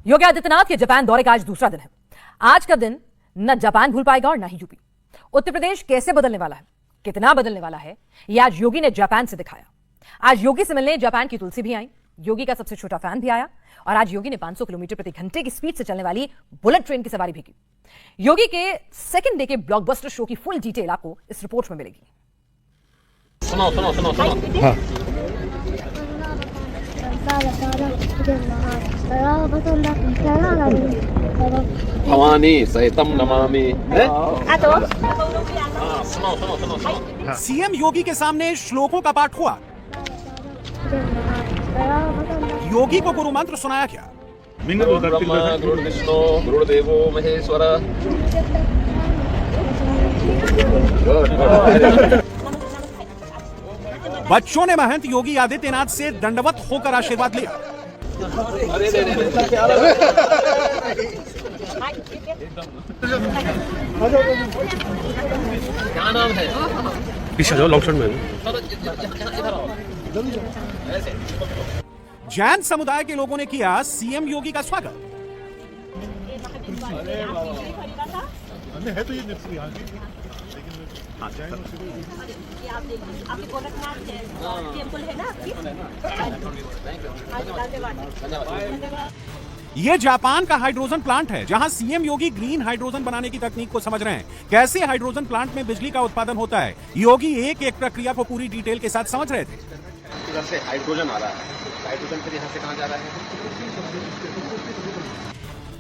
योगी आदित्यनाथ के जापान दौरे का आज दूसरा दिन है। आज का दिन न जापान भूल पाएगा और न ही यूपी। उत्तर प्रदेश कैसे बदलने वाला है, कितना बदलने वाला है, यह आज योगी ने जापान से दिखाया। आज योगी से मिलने जापान की तुलसी भी आई, योगी का सबसे छोटा फैन भी आया और आज योगी ने 500 किलोमीटर प्रति घंटे की स्पीड से चलने वाली बुलेट ट्रेन की सवारी भी की। योगी के सेकंड डे के ब्लॉकबस्टर शो की फुल डिटेल आपको इस रिपोर्ट में मिलेगी। सुनो सुनो सुनो सुनो। हाँ। भवानी सहितम नमामि। सुनो सुनो सुनो सुनो। सीएम योगी के सामने श्लोकों का पाठ हुआ। योगी को गुरु मंत्र सुनाया गया। ब्रह्मा गुरुर्विष्णु गुरुर्देवो महेश्वर। बच्चों ने महंत योगी आदित्यनाथ से दंडवत होकर आशीर्वाद लिया। क्या नाम है? पीछे जाओ, लॉन्ग शॉट में। जैन समुदाय के लोगों ने किया सीएम योगी का स्वागत। है तो ये आपके गोरखनाथ टेम्पल है ना आपकी। ये जापान का हाइड्रोजन प्लांट है जहां सीएम योगी ग्रीन हाइड्रोजन बनाने की तकनीक को समझ रहे हैं। कैसे हाइड्रोजन प्लांट में बिजली का उत्पादन होता है, योगी एक एक प्रक्रिया को पूरी डिटेल के साथ समझ रहे थे। इधर से हाइड्रोजन आ रहा है, हाइड्रोजन फिर यहाँ से कहाँ जा रहा है?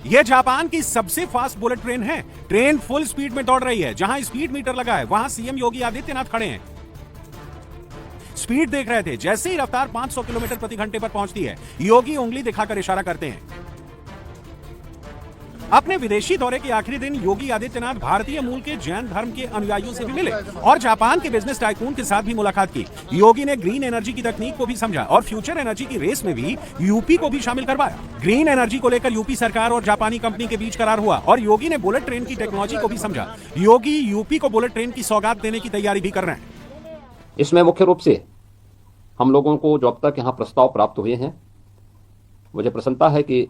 यह जापान की सबसे फास्ट बुलेट ट्रेन है। ट्रेन फुल स्पीड में दौड़ रही है। जहां स्पीड मीटर लगा है वहां सीएम योगी आदित्यनाथ खड़े हैं, स्पीड देख रहे थे। जैसे ही रफ्तार 500 किलोमीटर प्रति घंटे पर पहुंचती है, योगी उंगली दिखाकर इशारा करते हैं। अपने विदेशी दौरे के आखिरी दिन योगी आदित्यनाथ भारतीय मूल के जैन धर्म के अनुयायियों से भी मिले और जापान के बिजनेस टाइकून के साथ भी मुलाकात की। योगी ने ग्रीन एनर्जी की तकनीक को भी समझा और फ्यूचर एनर्जी की रेस में भी यूपी को भी शामिल करवाया। ग्रीन एनर्जी को लेकर यूपी सरकार और जापानी कंपनी के बीच करार हुआ और योगी ने बुलेट ट्रेन की टेक्नोलॉजी को भी समझा। योगी यूपी को बुलेट ट्रेन की सौगात देने की तैयारी भी कर रहे हैं। इसमें मुख्य रूप से हम लोगों को जो अब तक यहाँ प्रस्ताव प्राप्त हुए हैं, मुझे प्रसन्नता है कि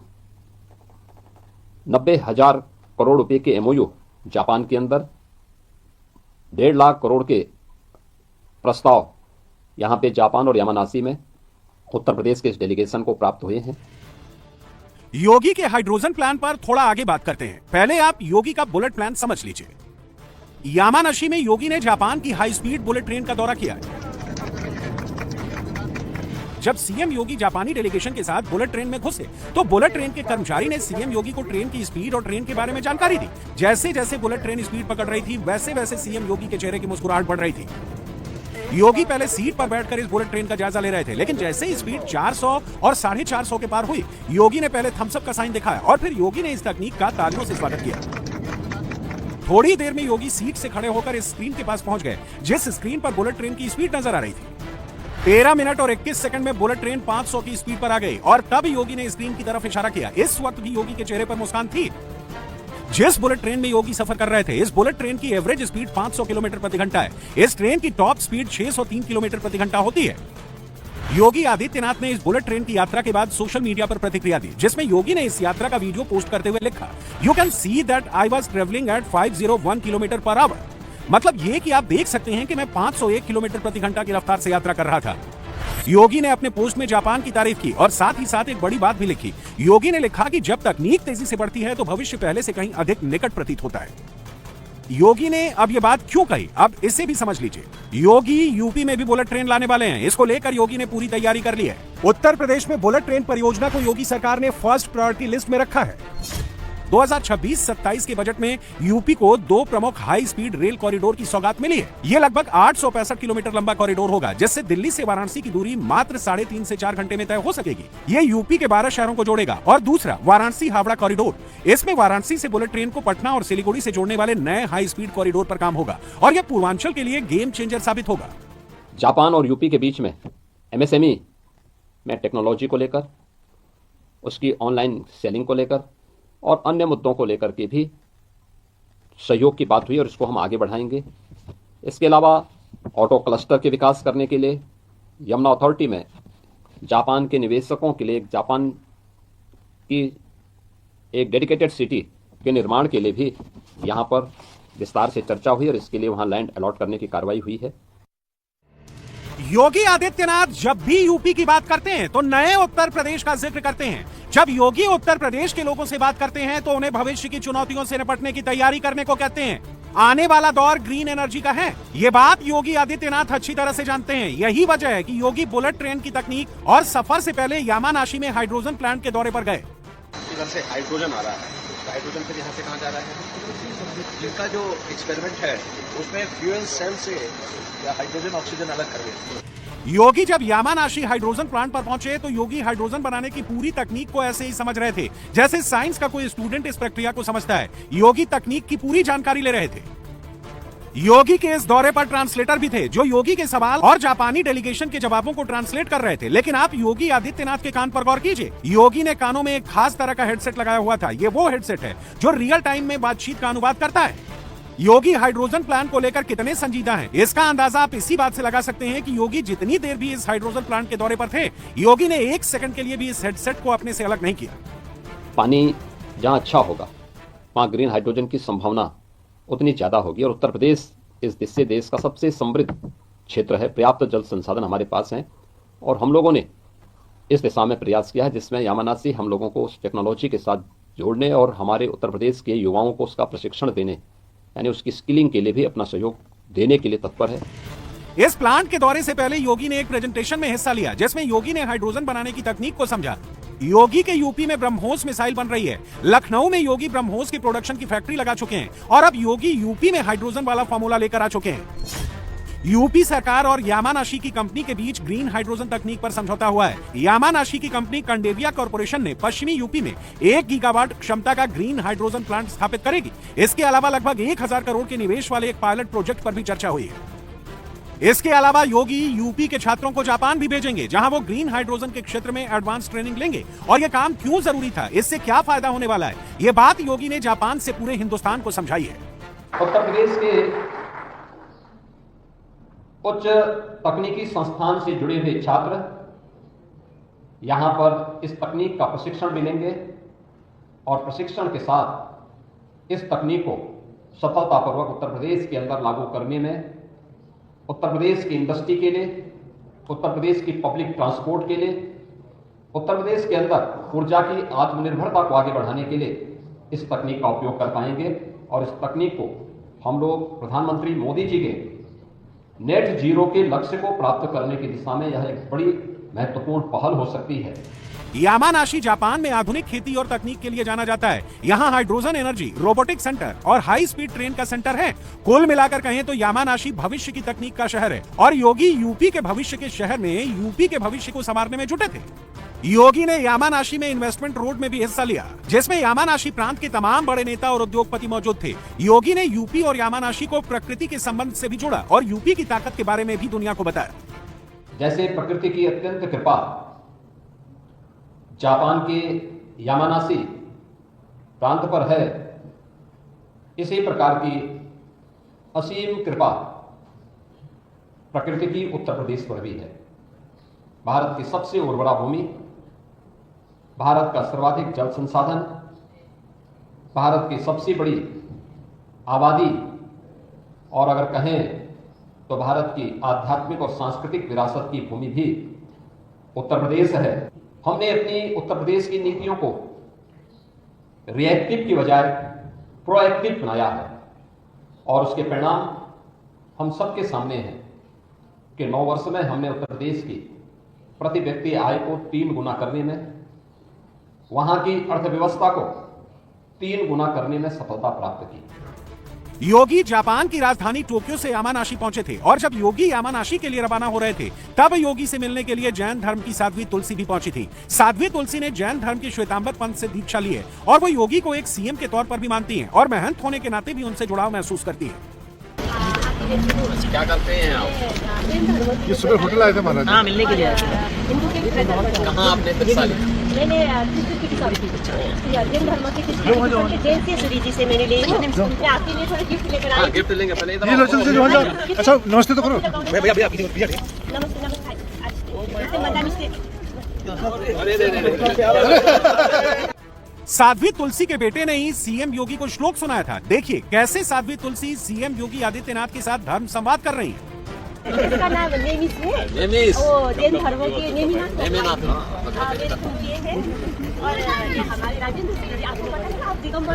90,000 करोड़ रुपए के एमओयू जापान के अंदर, 1.5 लाख करोड़ के प्रस्ताव यहां पे जापान और यामानासी में उत्तर प्रदेश के इस डेलीगेशन को प्राप्त हुए हैं। योगी के हाइड्रोजन प्लान पर थोड़ा आगे बात करते हैं। पहले आप योगी का बुलेट प्लान समझ लीजिए। यामानाशी में योगी ने जापान की हाई स्पीड बुलेट ट्रेन का दौरा किया है। जब सीएम योगी जापानी डेलीगेशन के साथ बुलेट ट्रेन में घुसे तो बुलेट ट्रेन के कर्मचारी ने सीएम योगी को ट्रेन की स्पीड और ट्रेन के बारे में जानकारी दी। जैसे जैसे बुलेट ट्रेन स्पीड पकड़ रही थी, वैसे वैसे सीएम योगी के चेहरे की मुस्कुराहट बढ़ रही थी। योगी पहले सीट पर बैठकर इस बुलेट ट्रेन का जायजा ले रहे थे, लेकिन जैसे ही स्पीड 400 और 450 के पार हुई, योगी ने पहले थम्स अप का साइन दिखाया और फिर योगी ने इस तकनीक का तालियों से स्वागत किया। थोड़ी देर में योगी सीट से खड़े होकर इस स्क्रीन के पास पहुंच गए, जिस स्क्रीन पर बुलेट ट्रेन की स्पीड नजर आ रही थी। 13 मिनट और 21 सेकंड में बुलेट ट्रेन 500 की स्पीड पर आ गई और तब योगी ने स्क्रीन की तरफ इशारा किया। इस वक्त भी योगी के चेहरे पर मुस्कान थी। जिस बुलेट ट्रेन में योगी सफर कर रहे थे, इस बुलेट ट्रेन की एवरेज स्पीड 500 किलोमीटर प्रति घंटा है। इस ट्रेन की टॉप स्पीड 603 किलोमीटर प्रति घंटा होती है। योगी आदित्यनाथ ने इस बुलेट ट्रेन की यात्रा के बाद सोशल मीडिया पर प्रतिक्रिया दी, जिसमें योगी ने इस यात्रा का वीडियो पोस्ट करते हुए लिखा, you can see that I was travelling at 501 kilometre per hour. मतलब ये कि आप देख सकते हैं कि मैं 501 किलोमीटर प्रति घंटा की रफ्तार से यात्रा कर रहा था। योगी ने अपने पोस्ट में जापान की तारीफ की और साथ ही साथ एक बड़ी बात भी लिखी। योगी ने लिखा कि जब तकनीक तेजी से बढ़ती है तो भविष्य पहले से कहीं अधिक निकट प्रतीत होता है। योगी ने अब ये बात क्यों कही, अब इसे भी समझ लीजिए। योगी यूपी में भी बुलेट ट्रेन लाने वाले हैं। इसको लेकर योगी ने पूरी तैयारी कर ली है। उत्तर प्रदेश में बुलेट ट्रेन परियोजना को योगी सरकार ने फर्स्ट प्रायोरिटी लिस्ट में रखा है। 2026-27 के बजट में यूपी को 2 प्रमुख हाई स्पीड रेल कॉरिडोर की सौगात मिली है। ये लगभग 865 किलोमीटर लंबा कॉरिडोर होगा, जिससे दिल्ली से वाराणसी की दूरी मात्र 3.5 से 4 घंटे में तय हो सकेगी। ये यूपी के 12 शहरों को जोड़ेगा। और दूसरा वाराणसी हावड़ा कॉरिडोर, इसमें वाराणसी से बुलेट ट्रेन को पटना और सिलीगुड़ी से जोड़ने वाले नए हाई स्पीड कॉरिडोर पर काम होगा और यह पूर्वांचल के लिए गेम चेंजर साबित होगा। जापान और यूपी के बीच में एमएसएमई में टेक्नोलॉजी को लेकर, उसकी ऑनलाइन सेलिंग को लेकर और अन्य मुद्दों को लेकर के भी सहयोग की बात हुई और इसको हम आगे बढ़ाएंगे। इसके अलावा ऑटो क्लस्टर के विकास करने के लिए यमुना अथॉरिटी में जापान के निवेशकों के लिए जापान की एक डेडिकेटेड सिटी के निर्माण के लिए भी यहाँ पर विस्तार से चर्चा हुई और इसके लिए वहाँ लैंड अलॉट करने की कार्रवाई हुई है। योगी आदित्यनाथ जब भी यूपी की बात करते हैं तो नए उत्तर प्रदेश का जिक्र करते हैं। जब योगी उत्तर प्रदेश के लोगों से बात करते हैं तो उन्हें भविष्य की चुनौतियों से निपटने की तैयारी करने को कहते हैं। आने वाला दौर ग्रीन एनर्जी का है, ये बात योगी आदित्यनाथ अच्छी तरह से जानते हैं। यही वजह है कि योगी बुलेट ट्रेन की तकनीक और सफर से पहले यामानाशी में हाइड्रोजन प्लांट के दौरे पर गए। इधर से हाइड्रोजन आ रहा है, हाइड्रोजन फिर यहाँ से कहाँ जा रहा है? इनका जो एक्सपेरिमेंट है उसमें फ्यूल सेल से या हाइड्रोजन ऑक्सीजन अलग कर दिया। योगी जब यामानाशी हाइड्रोजन प्लांट पर पहुंचे तो योगी हाइड्रोजन बनाने की पूरी तकनीक को ऐसे ही समझ रहे थे जैसे साइंस का कोई स्टूडेंट इस प्रक्रिया को समझता है। योगी तकनीक की पूरी जानकारी ले रहे थे। योगी के इस दौरे पर ट्रांसलेटर भी थे जो योगी के सवाल और जापानी डेलीगेशन के जवाबों को ट्रांसलेट कर रहे थे। लेकिन आप योगी आदित्यनाथ के कान पर गौर कीजिए, योगी ने कानों में एक खास तरह का हेडसेट लगाया हुआ था। ये वो हेडसेट है जो रियल टाइम में बातचीत का अनुवाद करता है। योगी हाइड्रोजन प्लांट को लेकर कितने संजीदा हैं, इसका अंदाजा आप इसी बात से लगा सकते हैं कि योगी जितनी देर भी इस हाइड्रोजन प्लांट के दौरे पर थे, योगी ने एक सेकंड के लिए भी इस हेडसेट को अपने से अलग नहीं किया। पानी जहाँ अच्छा होगा वहाँ ग्रीन हाइड्रोजन की संभावना उतनी ज़्यादा होगी और उत्तर प्रदेश इस देश का सबसे समृद्ध क्षेत्र है। पर्याप्त जल संसाधन हमारे पास हैं और हम लोगों ने इस दिशा में प्रयास किया है जिसमें यामानाशी हम लोगों को उस टेक्नोलॉजी के साथ जोड़ने और हमारे उत्तर प्रदेश के युवाओं को उसका प्रशिक्षण देने यानी उसकी स्किलिंग के लिए भी अपना सहयोग देने के लिए तत्पर है। इस प्लांट के दौरे से पहले योगी ने एक प्रेजेंटेशन में हिस्सा लिया जिसमें योगी ने हाइड्रोजन बनाने की तकनीक को समझा। योगी के यूपी में ब्रह्मोस मिसाइल बन रही है। लखनऊ में योगी ब्रह्मोस की प्रोडक्शन की फैक्ट्री लगा चुके हैं और अब योगी यूपी में हाइड्रोजन वाला फार्मूला लेकर आ चुके हैं। यूपी सरकार और यामानाशी की कंपनी के बीच ग्रीन हाइड्रोजन तकनीक पर समझौता हुआ है। यामानाशी की कंपनी कंडेविया कॉर्पोरेशन ने पश्चिमी यूपी में 1 गीगावाट क्षमता का ग्रीन हाइड्रोजन प्लांट स्थापित करेगी। इसके अलावा लगभग 1000 करोड़ के निवेश वाले एक पायलट प्रोजेक्ट पर भी चर्चा हुई है। इसके अलावा योगी यूपी के छात्रों को जापान भी भेजेंगे जहां वो ग्रीन हाइड्रोजन के क्षेत्र में एडवांस ट्रेनिंग लेंगे और ये काम क्यों जरूरी था, इससे क्या फायदा होने वाला है, ये बात योगी ने जापान से पूरे हिंदुस्तान को समझाई है। उत्तर प्रदेश के उच्च तकनीकी संस्थान से जुड़े हुए छात्र यहां पर इस तकनीक का प्रशिक्षण भी लेंगे और प्रशिक्षण के साथ इस तकनीक को सफलतापूर्वक उत्तर प्रदेश के अंदर लागू करने में उत्तर प्रदेश की इंडस्ट्री के लिए, उत्तर प्रदेश की पब्लिक ट्रांसपोर्ट के लिए, उत्तर प्रदेश के अंदर ऊर्जा की आत्मनिर्भरता को आगे बढ़ाने के लिए इस तकनीक का उपयोग कर पाएंगे और इस तकनीक को हम लोग प्रधानमंत्री मोदी जी के नेट जीरो के लक्ष्य को प्राप्त करने की दिशा में यह एक बड़ी महत्वपूर्ण पहल हो सकती है। यामानाशी जापान में आधुनिक खेती और तकनीक के लिए जाना जाता है। यहाँ हाइड्रोजन एनर्जी, रोबोटिक सेंटर और हाई स्पीड ट्रेन का सेंटर है। कुल मिलाकर कहें तो यामानाशी भविष्य की तकनीक का शहर है और योगी यूपी के भविष्य के शहर में यूपी के भविष्य को संवारने में जुटे थे। योगी ने यामानाशी में इन्वेस्टमेंट रोड में भी हिस्सा लिया जिसमें यामानाशी प्रांत के तमाम बड़े नेता और उद्योगपति मौजूद थे। योगी ने यूपी और यामानाशी को प्रकृति के संबंध से भी जोड़ा और यूपी की ताकत के बारे में भी दुनिया को बताया। जैसे प्रकृति की अत्यंत कृपा जापान के यामानाशी प्रांत पर है, इसी प्रकार की असीम कृपा प्रकृति की उत्तर प्रदेश पर भी है। भारत की सबसे उर्वरा भूमि, भारत का सर्वाधिक जल संसाधन, भारत की सबसे बड़ी आबादी और अगर कहें तो भारत की आध्यात्मिक और सांस्कृतिक विरासत की भूमि भी उत्तर प्रदेश है। हमने अपनी उत्तर प्रदेश की नीतियों को रिएक्टिव की बजाय प्रोएक्टिव बनाया है और उसके परिणाम हम सबके सामने हैं कि 9 वर्ष में हमने उत्तर प्रदेश की प्रति व्यक्ति आय को 3 गुना करने में, वहां की अर्थव्यवस्था को 3 गुना करने में सफलता प्राप्त की। योगी जापान की राजधानी टोक्यो से यामानाशी पहुंचे थे और जब योगी यामानाशी के लिए रवाना हो रहे थे तब योगी से मिलने के लिए जैन धर्म की साध्वी तुलसी भी पहुंची थी। साध्वी तुलसी ने जैन धर्म के श्वेतांबर पंथ से दीक्षा ली है और वो योगी को एक सीएम के तौर पर भी मानती हैं और महंत होने के नाते भी उनसे जुड़ाव महसूस करती है। क्या करते हैं आप? ये सुबह होटल आए थे महाराज। हाँ, मिलने के लिए आए थे। कहाँ आपने दीक्षा ली? मैंने जैन धर्म के जैन से सूरी जी से मैंने ली। मैं आपके लिए थोड़ा गिफ्ट लेकर आई। गिफ्ट लेंगे पहले ये लो चल चल जाओ। अच्छा नमस्ते तो करो। भैया नमस्ते नमस्ते। मदाम इसके साध्वी तुलसी के बेटे ने ही सीएम योगी को श्लोक सुनाया था। देखिए कैसे साध्वी तुलसी सीएम योगी आदित्यनाथ के साथ धर्म संवाद कर रही हैं। इसका नाम नेमिस है। नेमिस। वो जैन धर्म के नेमिनाथ वे पूज्य है। और ये हमारे राजेंद्र सिंह जी, आपको पता है आप दिगंबर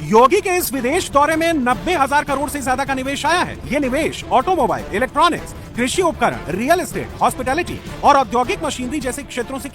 योगी के इस विदेश दौरे में 90,000 करोड़ से ज्यादा का निवेश आया है। ये निवेश ऑटोमोबाइल, इलेक्ट्रॉनिक्स, कृषि उपकरण, रियल एस्टेट, हॉस्पिटैलिटी और औद्योगिक मशीनरी जैसे क्षेत्रों से किया